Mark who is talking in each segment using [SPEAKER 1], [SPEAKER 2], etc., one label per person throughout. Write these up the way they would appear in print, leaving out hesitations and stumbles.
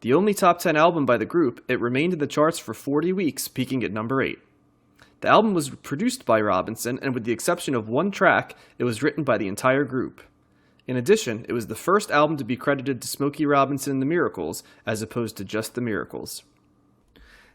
[SPEAKER 1] The only top 10 album by the group, it remained in the charts for 40 weeks, peaking at number 8. The album was produced by Robinson, and with the exception of one track, it was written by the entire group. In addition, it was the first album to be credited to Smokey Robinson and the Miracles, as opposed to just the Miracles.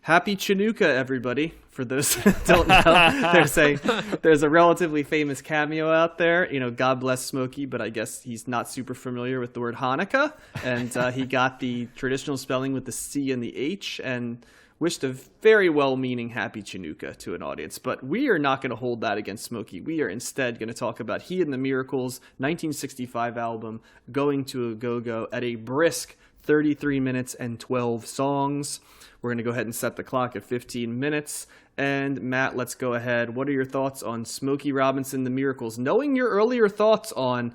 [SPEAKER 1] Happy Chinooka, everybody. For those who don't know, they're saying there's a relatively famous cameo out there. God bless Smokey, but I guess he's not super familiar with the word Hanukkah. And he got the traditional spelling with the C and the H and wished a very well-meaning Happy Chinooka to an audience. But we are not going to hold that against Smokey. We are instead going to talk about he and the Miracles' 1965 album, Going to a Go-Go, at a brisk 33 minutes and 12 songs. We're going to go ahead and set the clock at 15 minutes. And Matt, let's go ahead. What are your thoughts on Smokey Robinson, the Miracles? Knowing your earlier thoughts on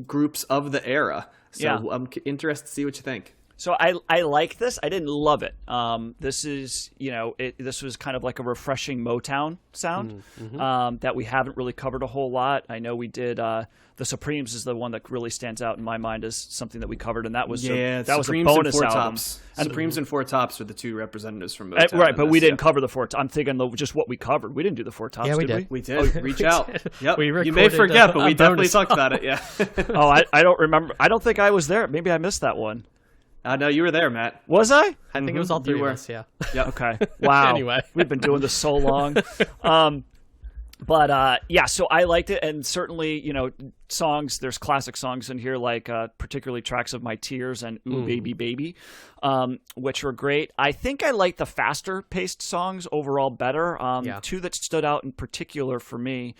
[SPEAKER 1] groups of the era. So yeah. I'm interested to see what you think.
[SPEAKER 2] So I like this. I didn't love it. This is, this was kind of like a refreshing Motown sound that we haven't really covered a whole lot. I know we did. The Supremes is the one that really stands out in my mind as something that we covered, and that was a bonus album.
[SPEAKER 1] Tops. And Supremes and Four Tops are the two representatives from Motown.
[SPEAKER 2] Right, but we didn't cover the Four Tops. I'm thinking just what we covered. We didn't do the Four Tops,
[SPEAKER 3] we
[SPEAKER 2] did
[SPEAKER 1] we? We did. Reach out. Yep.
[SPEAKER 3] You
[SPEAKER 1] may forget, but we definitely talked about it, yeah.
[SPEAKER 2] I don't remember. I don't think I was there. Maybe I missed that one.
[SPEAKER 1] No, you were there, Matt.
[SPEAKER 2] Was I?
[SPEAKER 3] I think it was all three of us, yeah.
[SPEAKER 1] Yep.
[SPEAKER 2] Okay. Wow.
[SPEAKER 3] Anyway.
[SPEAKER 2] We've been doing this so long. So I liked it, and certainly, songs, there's classic songs in here, like particularly Tracks of My Tears and Ooh Baby Baby, which were great. I think I like the faster-paced songs overall better. Two that stood out in particular for me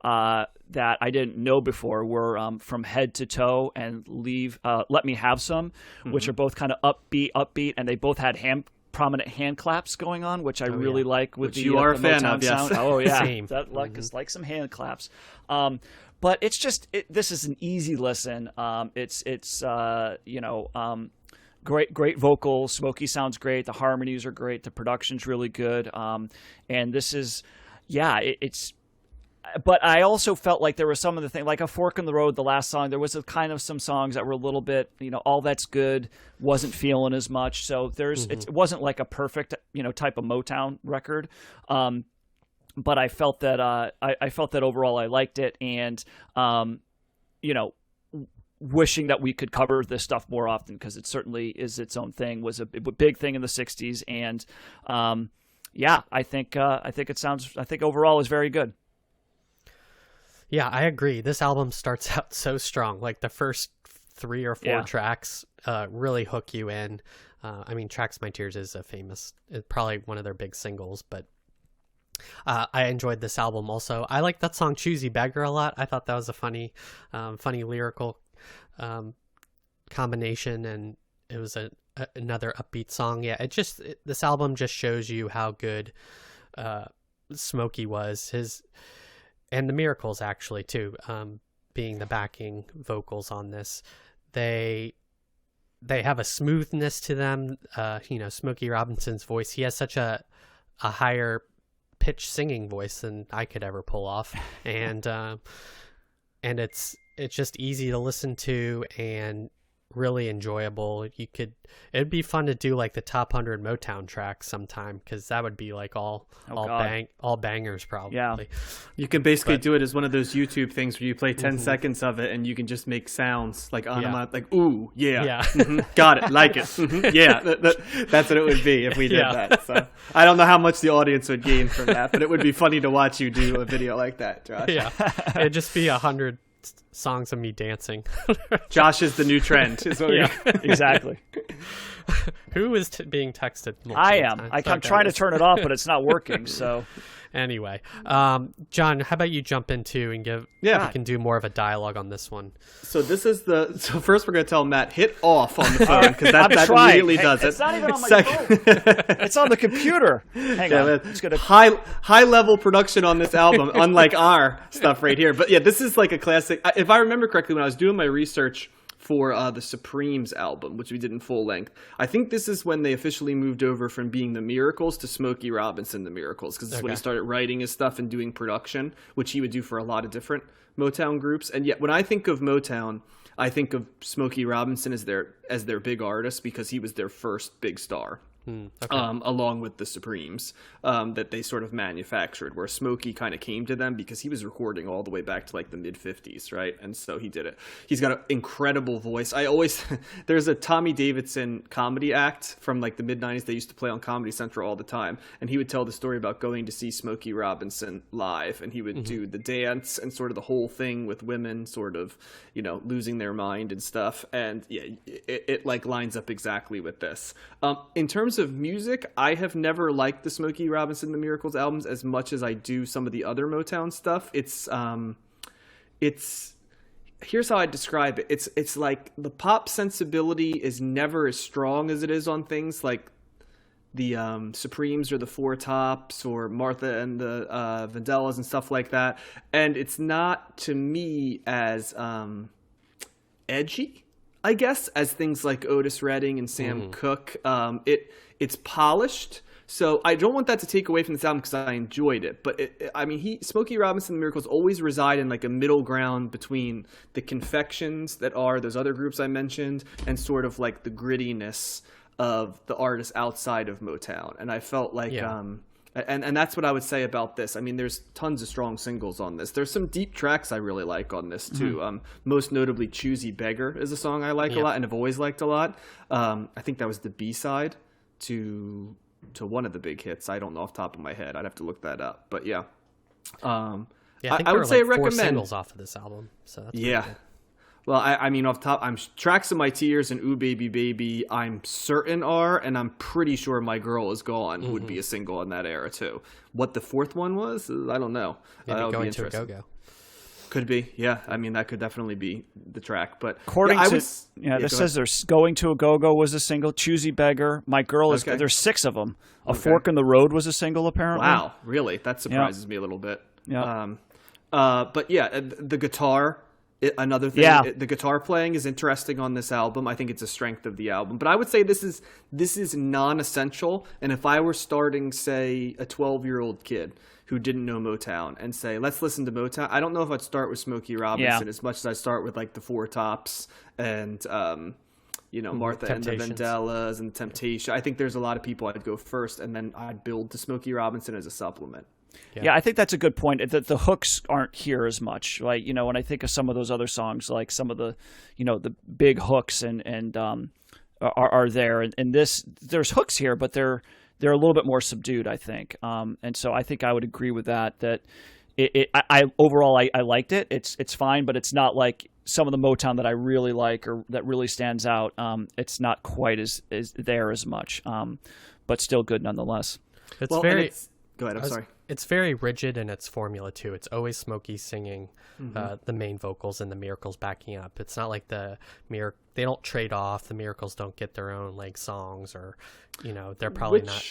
[SPEAKER 2] that I didn't know before were From Head to Toe and Let Me Have Some, which are both kind of upbeat, and they both had prominent hand claps going on, which I really like with
[SPEAKER 1] you are a fan
[SPEAKER 2] Motown
[SPEAKER 1] of, yes.
[SPEAKER 2] sound. Oh yeah,
[SPEAKER 3] Same.
[SPEAKER 2] Like some hand claps. But it's just this is an easy listen. It's great vocals. Smokey sounds great. The harmonies are great. The production's really good. And this is it's. But I also felt like there was some of the things, like A Fork in the Road, the last song, there was some songs that were a little bit, All That's Good wasn't feeling as much. So it wasn't like a perfect, type of Motown record. But I felt that I felt that overall I liked it, and wishing that we could cover this stuff more often, because it certainly is its own thing. Was a big thing in the '60s, and I think overall is very good.
[SPEAKER 3] Yeah, I agree. This album starts out so strong. Like the first 3 or 4 tracks really hook you in. Tracks My Tears is probably one of their big singles, but I enjoyed this album also. I like that song Choosy Beggar a lot. I thought that was a funny lyrical combination, and it was another upbeat song. Yeah, this album just shows you how good Smokey was. And the Miracles, actually, too, being the backing vocals on this. They have a smoothness to them. Smokey Robinson's voice, he has such a higher pitch singing voice than I could ever pull off. And it's just easy to listen to and really enjoyable. It'd be fun to do like the top 100 Motown tracks sometime, because that would be like all bangers probably.
[SPEAKER 2] Yeah,
[SPEAKER 1] you can basically do it as one of those YouTube things where you play 10 seconds of it and you can just make sounds like like ooh yeah, got it, like it, yeah. That's what it would be if we did that. So I don't know how much the audience would gain from that, but it would be funny to watch you do a video like that, Josh.
[SPEAKER 3] Yeah, it'd just be 100 songs of me dancing.
[SPEAKER 1] Josh is the new trend. Is what
[SPEAKER 2] exactly.
[SPEAKER 3] Who is being texted?
[SPEAKER 2] I am. I'm trying to turn it off, but it's not working. So
[SPEAKER 3] anyway, John, how about you jump into and give? Yeah, we can do more of a dialogue on this one.
[SPEAKER 1] So so first we're going to tell Matt hit off on the phone, because that immediately does it.
[SPEAKER 2] It's not even on my phone. It's on the computer. Hang on. It's gonna...
[SPEAKER 1] high level production on this album, unlike our stuff right here. But yeah, this is like a classic. If I remember correctly, when I was doing my research for the Supremes album, which we did in full length, I think this is when they officially moved over from being the Miracles to Smokey Robinson the Miracles, because this is when he started writing his stuff and doing production, which he would do for a lot of different Motown groups. And yet when I think of Motown, I think of Smokey Robinson as their big artist because he was their first big star.
[SPEAKER 3] Okay.
[SPEAKER 1] Along with the Supremes, that they sort of manufactured, where Smokey kind of came to them because he was recording all the way back to like the mid 50s, right? And so he did it. He's got an incredible voice. There's a Tommy Davidson comedy act from like the mid 90s they used to play on Comedy Central all the time, and he would tell the story about going to see Smokey Robinson live, and he would do the dance and sort of the whole thing with women sort of, losing their mind and stuff. And yeah, it like lines up exactly with this. In terms of music, I have never liked the Smokey Robinson and the Miracles albums as much as I do some of the other Motown stuff. It's here's how I describe it. It's like the pop sensibility is never as strong as it is on things like the Supremes or the Four Tops or Martha and the Vandellas and stuff like that. And it's not, to me, as edgy, I guess, as things like Otis Redding and Sam Cooke. It's polished, so I don't want that to take away from this album because I enjoyed it. But Smokey Robinson and the Miracles always reside in like a middle ground between the confections that are those other groups I mentioned and sort of like the grittiness of the artists outside of Motown. And I felt like and that's what I would say about this. I mean, there's tons of strong singles on this. There's some deep tracks I really like on this too. Most notably, "Choosy Beggar" is a song I like a lot and have always liked a lot. I think that was the B-side to one of the big hits. I don't know off the top of my head. I'd have to look that up. But yeah,
[SPEAKER 3] I think
[SPEAKER 1] I would say
[SPEAKER 3] like 4
[SPEAKER 1] recommend
[SPEAKER 3] singles off of this album. So that's pretty good.
[SPEAKER 1] Well, I mean, off the top, Tracks of My Tears and Ooh Baby Baby, I'm certain are, and I'm pretty sure My Girl Is Gone would be a single in that era too. What the fourth one was, I don't know.
[SPEAKER 3] Maybe
[SPEAKER 1] that would
[SPEAKER 3] Going
[SPEAKER 1] be
[SPEAKER 3] to a
[SPEAKER 1] interesting.
[SPEAKER 3] Go-Go.
[SPEAKER 1] Could be, yeah. I mean, that could definitely be the track. But
[SPEAKER 2] According
[SPEAKER 1] yeah,
[SPEAKER 2] to
[SPEAKER 1] this
[SPEAKER 2] says there's "Going to a Go-Go" was a single. "Choosy Beggar," "My Girl Is."
[SPEAKER 1] Okay.
[SPEAKER 2] There's 6 of them. "A Fork in the Road" was a single apparently.
[SPEAKER 1] Wow, really? That surprises me a little bit.
[SPEAKER 2] Yeah.
[SPEAKER 1] But yeah, the guitar. Another thing, the guitar playing is interesting on this album. I think it's a strength of the album. But I would say this is non-essential. And if I were starting, say, a 12-year-old kid who didn't know Motown and say, let's listen to Motown, I don't know if I'd start with Smokey Robinson as much as I start with like the Four Tops and Martha and the Vandellas and Temptation. I think there's a lot of people I'd go first, and then I'd build to Smokey Robinson as a supplement.
[SPEAKER 2] Yeah, I think that's a good point. The hooks aren't here as much. Like, when I think of some of those other songs, like some of the, the big hooks and are there. And there's hooks here, but they're a little bit more subdued, I think. And so I think I would agree with that. That overall I liked it. It's fine, but it's not like some of the Motown that I really like or that really stands out. It's not quite as there as much, but still good nonetheless.
[SPEAKER 1] Go ahead. I'm sorry.
[SPEAKER 3] It's very rigid in its formula too. It's always Smokey singing the main vocals and the Miracles backing up. It's not like they don't trade off. The Miracles don't get their own like songs, or they're probably not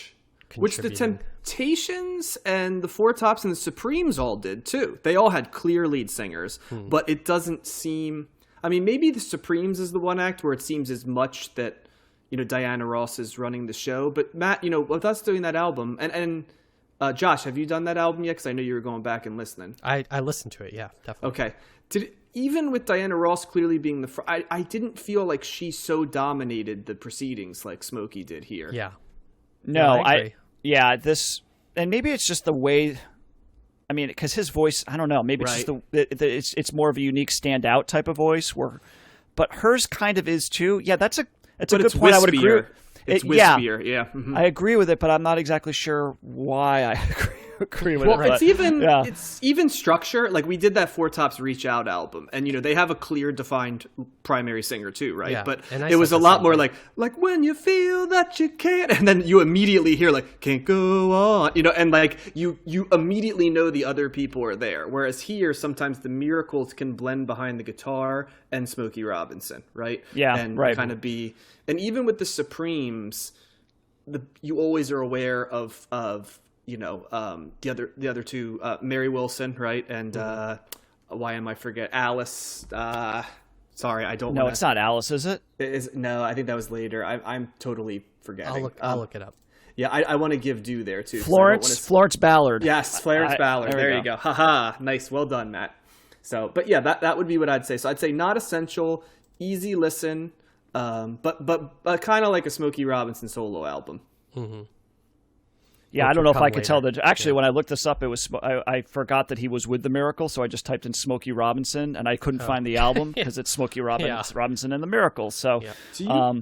[SPEAKER 1] which the
[SPEAKER 3] contributing.
[SPEAKER 1] Temptations and the Four Tops and the Supremes all did too. They all had clear lead singers, but it doesn't seem. I mean, maybe the Supremes is the one act where it seems as much that Diana Ross is running the show. But Matt, with us doing that album and Josh, have you done that album yet? Because I know you were going back and listening.
[SPEAKER 3] I listened to it, yeah, definitely.
[SPEAKER 1] Okay. Even with Diana Ross clearly being I didn't feel like she so dominated the proceedings like Smokey did here.
[SPEAKER 3] Yeah.
[SPEAKER 2] No,
[SPEAKER 3] I agree.
[SPEAKER 2] And maybe it's just the way. I mean, because his voice, I don't know. Maybe it's just it's more of a unique standout type of voice. But hers kind of is too. Yeah, that's a good point. I would agree.
[SPEAKER 1] It's wispier, yeah. Mm-hmm.
[SPEAKER 2] I agree with it, but I'm not exactly sure why I agree with it.
[SPEAKER 1] Well, it's even structure. Like we did that Four Tops Reach Out album, and they have a clear defined primary singer too, right?
[SPEAKER 3] Yeah.
[SPEAKER 1] But
[SPEAKER 3] And I
[SPEAKER 1] it was
[SPEAKER 3] said
[SPEAKER 1] a
[SPEAKER 3] the
[SPEAKER 1] lot
[SPEAKER 3] same
[SPEAKER 1] more
[SPEAKER 3] thing.
[SPEAKER 1] like when you feel that you can't, and then you immediately hear like can't go on, and like you immediately know the other people are there. Whereas here, sometimes the Miracles can blend behind the guitar and Smokey Robinson, right?
[SPEAKER 2] Yeah,
[SPEAKER 1] and
[SPEAKER 2] right.
[SPEAKER 1] kind of be, and even with the Supremes, you always are aware of the other two, Mary Wilson, right? And why am I forget Alice? Sorry, I don't.
[SPEAKER 2] No, it's not Alice, is it?
[SPEAKER 1] No, I think that was later. I'm totally forgetting.
[SPEAKER 3] I'll look it up.
[SPEAKER 1] Yeah, I want to give due there too.
[SPEAKER 2] Florence Ballard.
[SPEAKER 1] Yes, Florence Ballard.
[SPEAKER 2] There we
[SPEAKER 1] There you go. Haha, nice, well done, Matt. So, but yeah, that would be what I'd say. So I'd say not essential, easy listen, but kind of like a Smokey Robinson solo album.
[SPEAKER 3] Mm-hmm.
[SPEAKER 2] Yeah,
[SPEAKER 3] Which
[SPEAKER 2] I don't know
[SPEAKER 3] would
[SPEAKER 2] if I
[SPEAKER 3] come
[SPEAKER 2] could tell
[SPEAKER 3] later.
[SPEAKER 2] Actually, when I looked this up, it was I forgot that he was with the Miracles, so I just typed in Smokey Robinson, and I couldn't find the album because it's Smokey Robinson and the Miracles. So,
[SPEAKER 3] Yeah.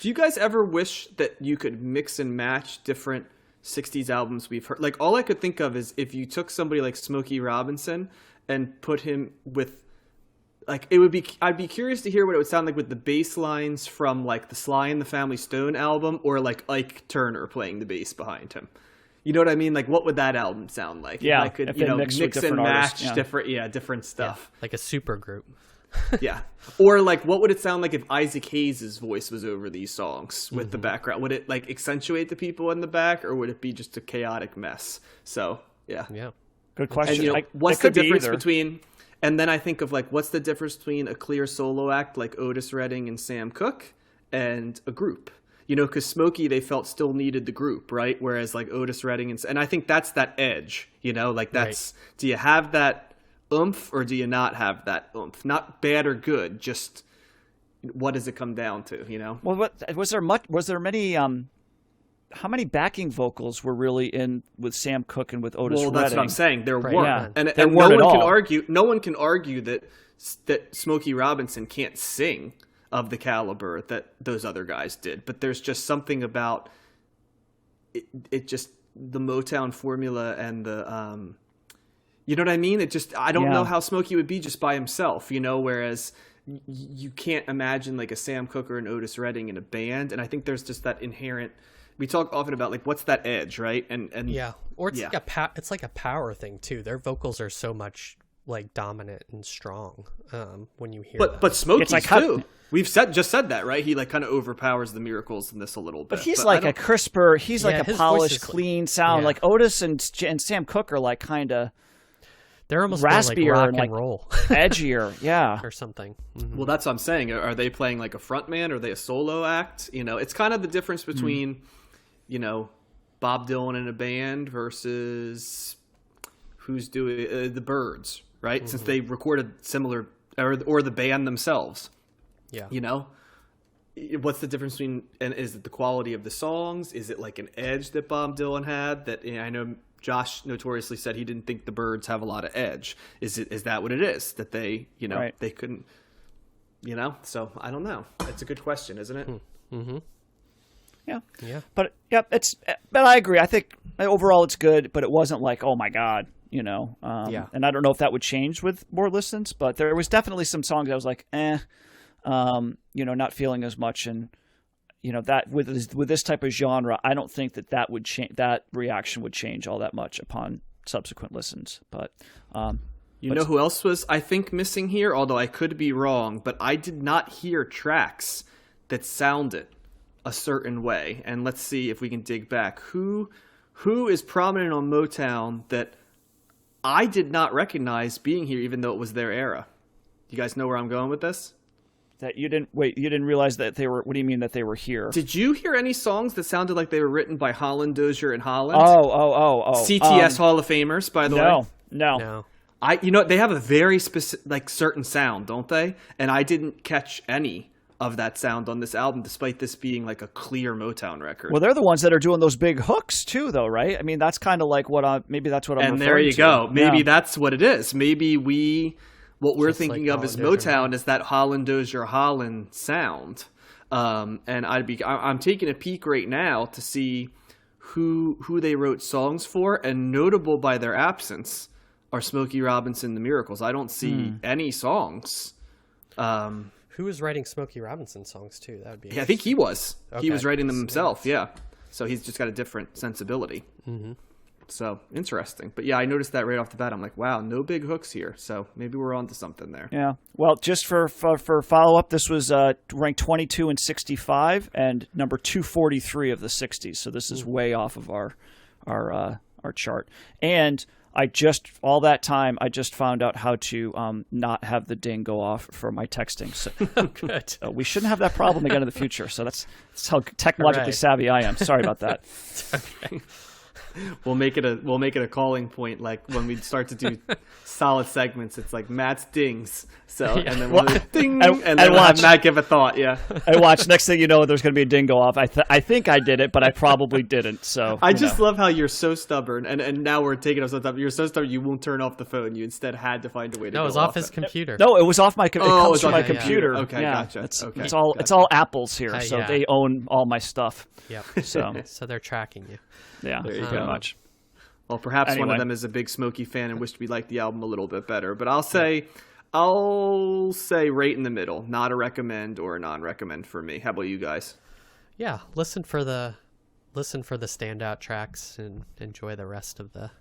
[SPEAKER 1] Do you guys ever wish that you could mix and match different 60s albums we've heard? Like, all I could think of is if you took somebody like Smokey Robinson and put him with, like, I'd be curious to hear what it would sound like with the bass lines from, like, the Sly and the Family Stone album, or, like, Ike Turner playing the bass behind him. You know what I mean? Like, what would that album sound like?
[SPEAKER 2] Yeah,
[SPEAKER 1] If I could,
[SPEAKER 2] if they mix with
[SPEAKER 1] mix and
[SPEAKER 2] different
[SPEAKER 1] match
[SPEAKER 2] artists,
[SPEAKER 1] different stuff.
[SPEAKER 3] Like a super group.
[SPEAKER 1] Yeah. Or, like, what would it sound like if Isaac Hayes' voice was over these songs with the background? Would it, like, accentuate the people in the back, or would it be just a chaotic mess? So, yeah.
[SPEAKER 3] Yeah.
[SPEAKER 2] good question.
[SPEAKER 1] And, what's
[SPEAKER 2] it
[SPEAKER 1] the
[SPEAKER 2] could be
[SPEAKER 1] difference
[SPEAKER 2] either.
[SPEAKER 1] between... And then I think of, like, what's the difference between a clear solo act like Otis Redding and Sam Cooke and a group? You know, because Smokey, they felt still needed the group, right? Whereas, like, Otis Redding and I think that's that edge, you know? Like, that's... Right. Do you have that oomph or do you not have that oomph? Not bad or good, just what does it come down to, you know?
[SPEAKER 2] Well, was there many how many backing vocals were really in with Sam Cooke and with Otis Redding?
[SPEAKER 1] Well, that's what I'm saying. There weren't.
[SPEAKER 2] Yeah.
[SPEAKER 1] And
[SPEAKER 2] There
[SPEAKER 1] no
[SPEAKER 2] weren't at
[SPEAKER 1] one can
[SPEAKER 2] all.
[SPEAKER 1] argue. No one can argue that Smokey Robinson can't sing of the caliber that those other guys did. But there's just something about it just the Motown formula and the you know what I mean? It just I don't know how Smokey would be just by himself, you know, whereas you can't imagine like a Sam Cooke or an Otis Redding in a band, and I think there's just that inherent. We talk often about like what's that edge, right? And
[SPEAKER 3] yeah, or it's like a power thing too. Their vocals are so much like dominant and strong when you hear.
[SPEAKER 1] But Smokey's
[SPEAKER 2] like
[SPEAKER 1] too. We've just said that, right? He like kind of overpowers the Miracles in this a little bit.
[SPEAKER 2] But he's like a crisper. He's like a
[SPEAKER 3] his voice
[SPEAKER 2] polished,
[SPEAKER 3] is
[SPEAKER 2] clean sound.
[SPEAKER 3] yeah.
[SPEAKER 2] Like Otis and Sam Cooke are like kind of
[SPEAKER 3] they're almost more
[SPEAKER 2] raspier
[SPEAKER 3] like rock
[SPEAKER 2] and,
[SPEAKER 3] and
[SPEAKER 2] like,
[SPEAKER 3] roll
[SPEAKER 2] edgier. Yeah.
[SPEAKER 3] or something. Mm-hmm.
[SPEAKER 1] Well, that's what I'm saying. Are they playing like a front man? Or are they a solo act? You know, it's kind of the difference between, you know, Bob Dylan in a band versus who's doing the Byrds, right? Since they recorded similar, or the band themselves.
[SPEAKER 3] Yeah.
[SPEAKER 1] You know, what's the difference between, and is it the quality of the songs? Is it like an edge that Bob Dylan had that, you know, I know Josh notoriously said he didn't think the Byrds have a lot of edge. Is that what it is that they, you know,
[SPEAKER 2] Right.
[SPEAKER 1] they couldn't, you know? So I don't know. It's a good question, isn't it?
[SPEAKER 3] Mm-hmm.
[SPEAKER 2] Yeah.
[SPEAKER 3] Yeah.
[SPEAKER 2] But but I agree. I think overall it's good, but it wasn't like, oh my God, you know.
[SPEAKER 3] Yeah.
[SPEAKER 2] And I don't know if that would change with more listens, but there was definitely some songs I was like, you know, not feeling as much. And, you know, that with this type of genre, I don't think that would change. That reaction would change all that much upon subsequent listens. But
[SPEAKER 1] You know who else was, I think, missing here? Although I could be wrong, but I did not hear tracks that sounded a certain way. And let's see if we can dig back. Who is prominent on Motown that I did not recognize being here, even though it was their era? You guys know where I'm going with this?
[SPEAKER 2] that you didn't realize that they were. What do you mean that they were here?
[SPEAKER 1] Did you hear any songs that sounded like they were written by Holland, Dozier, and Holland?
[SPEAKER 2] Oh.
[SPEAKER 1] CTS Hall of Famers, by the way.
[SPEAKER 2] No.
[SPEAKER 1] They have a very specific, like, certain sound, don't they? And I didn't catch any of that sound on this album, despite this being like a clear Motown record.
[SPEAKER 2] Well, they're the ones that are doing those big hooks too, though, right? I mean, that's kind of like maybe that's what I'm.
[SPEAKER 1] And there
[SPEAKER 2] referring
[SPEAKER 1] you
[SPEAKER 2] to.
[SPEAKER 1] go. Maybe
[SPEAKER 2] Yeah.
[SPEAKER 1] that's what it is. Maybe what we're
[SPEAKER 3] Just
[SPEAKER 1] thinking
[SPEAKER 3] like
[SPEAKER 1] of as
[SPEAKER 3] Holland, Dozier.
[SPEAKER 1] Motown is that Holland, Dozier, Holland sound. And I'm taking a peek right now to see who they wrote songs for, and notable by their absence are Smokey Robinson, The Miracles. I don't see any songs.
[SPEAKER 3] Who was writing Smokey Robinson songs too? That would be.
[SPEAKER 1] I think he was. He was
[SPEAKER 3] Okay.
[SPEAKER 1] writing them himself. Yeah. So he's just got a different sensibility.
[SPEAKER 3] Mm-hmm.
[SPEAKER 1] So interesting. But yeah, I noticed that right off the bat. I'm like, wow, no big hooks here. So maybe we're onto something there.
[SPEAKER 2] Yeah. Well, just for follow up, this was ranked 22 and 65 and number 243 of the 60s. So this is way off of our chart. And I just found out how to not have the ding go off for my texting. So
[SPEAKER 3] Good.
[SPEAKER 2] we shouldn't have that problem again in the future. So that's how technologically
[SPEAKER 3] Hooray.
[SPEAKER 2] savvy I am. Sorry about that.
[SPEAKER 3] Okay.
[SPEAKER 1] We'll make it a calling point, like when we start to do solid segments. It's like Matt's dings. So and then we'll ding, and then we'll have Matt give a thought. Yeah.
[SPEAKER 2] I watch. Next thing you know, there's going to be a ding go off. I think I did it, but I probably didn't. So
[SPEAKER 1] I just love how you're so stubborn, and now we're taking us on top. You're so stubborn, you won't turn off the phone. You instead had to find a way to.
[SPEAKER 3] No, it was off his computer.
[SPEAKER 2] No, it was off my. It comes from my
[SPEAKER 1] yeah.
[SPEAKER 2] computer.
[SPEAKER 1] Okay,
[SPEAKER 2] yeah.
[SPEAKER 1] gotcha.
[SPEAKER 2] It's all Apple's here, so they own all my stuff.
[SPEAKER 3] Yep.
[SPEAKER 2] So
[SPEAKER 3] they're tracking you.
[SPEAKER 2] Yeah,
[SPEAKER 1] there you
[SPEAKER 2] pretty
[SPEAKER 1] go.
[SPEAKER 2] much.
[SPEAKER 1] Well, perhaps one
[SPEAKER 2] Anyway.
[SPEAKER 1] of them is a big Smokey fan and wished we liked the album a little bit better. But I'll say right in the middle, not a recommend or a non-recommend for me. How about you guys?
[SPEAKER 3] Yeah, listen for the standout tracks and enjoy the rest of the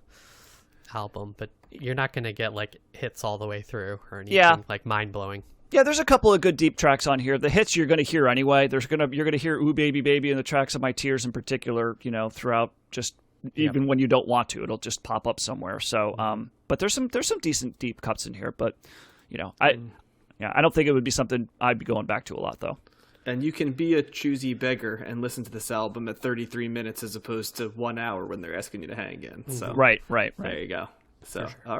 [SPEAKER 3] album. But you're not going to get like hits all the way through or anything like mind blowing.
[SPEAKER 2] Yeah, there's a couple of good deep tracks on here. The hits you're going to hear anyway. You're going to hear "Ooh Baby Baby" and the tracks of my tears in particular. Throughout, just even when you don't want to, it'll just pop up somewhere. So, but there's some decent deep cuts in here. But I don't think it would be something I'd be going back to a lot though.
[SPEAKER 1] And you can be a choosy beggar and listen to this album at 33 minutes as opposed to 1 hour when they're asking you to hang in. So
[SPEAKER 2] Right.
[SPEAKER 1] there you go. So all